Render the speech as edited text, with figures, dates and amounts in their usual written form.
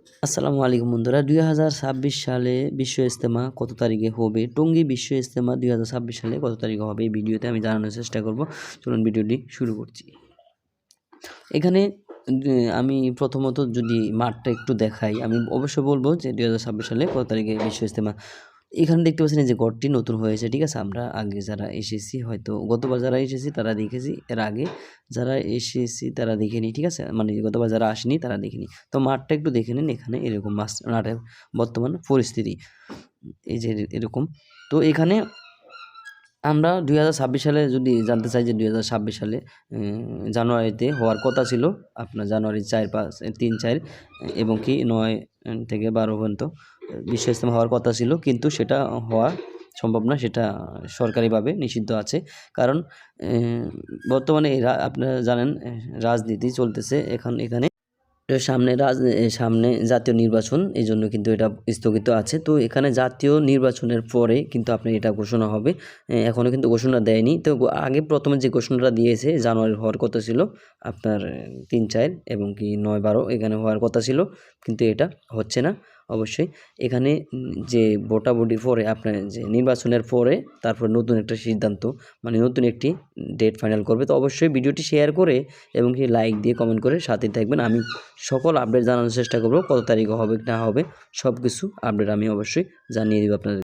আসসালামু আলাইকুম বন্ধুরা, 2026 সালে বিশ্ব ইজতেমা কত তারিখে হবে? টঙ্গী বিশ্ব ইজতেমা 2026 সালে কত তারিখে হবে? এই ভিডিওতে আমি জানানোর চেষ্টা করব। চলুন ভিডিওটি শুরু করছি। এখানে আমি প্রথমত যদি মাঠটা একটু দেখাই, আমি অবশ্যই বলবো যে 2026 সালে কত তারিখে বিশ্ব ইজতেমা। এখানে দেখতে পাচ্ছেন যে ঘরটি নতুন হয়েছে, ঠিক আছে? আমরা আগে যারা এসেছি, হয়তো গতবার যারা এসেছি তারা দেখেছি, এর আগে যারা এসেছি তারা দেখেনি, ঠিক আছে? মানে গতবার যারা আসেনি তারা দেখেনি। তো মাঠটা একটু দেখে নিন, এখানে এরকম মাঠের বর্তমান পরিস্থিতি এই যে এরকম। তো এখানে আমরা 2026 সালে যদি জানতে চাই যে 2026 সালে জানুয়ারিতে হওয়ার কথা ছিল, আপনার জানুয়ারি 4, 5, 3, 4 এবং কি 9 থেকে 12 পর্যন্ত বিশ্ব ইজতেমা হওয়ার কথা ছিল, কিন্তু সেটা হওয়া সম্ভব না, সেটা সরকারিভাবে নিষিদ্ধ আছে। কারণ বর্তমানে আপনারা জানেন রাজনীতি চলতেছে এখানে সামনে জাতীয় নির্বাচন, এই জন্য কিন্তু এটা স্থগিত আছে। তো এখানে জাতীয় নির্বাচনের পরে কিন্তু আপনার এটা ঘোষণা হবে। এখনও কিন্তু ঘোষণা দেয়নি। তো আগে প্রথমে যে ঘোষণাটা দিয়েছে জানুয়ারি হওয়ার কথা ছিল আপনার 3, 4 এবং কি 9, 12 এখানে হওয়ার কথা ছিল, কিন্তু এটা হচ্ছে না। অবশ্যই এখানে যে ভোটাভুটির পরে আপনার যে নির্বাচনের পরে তারপর নতুন একটা সিদ্ধান্ত, মানে নতুন একটি ডেট ফাইনাল করবে। তো অবশ্যই ভিডিওটি শেয়ার করে এবং কি লাইক দিয়ে কমেন্ট করে সাথে থাকবেন। আমি সকল আপডেট জানানোর চেষ্টা করব, কত তারিখে হবে না হবে সব কিছু আপডেট আমি অবশ্যই জানিয়ে দেব আপনাদের।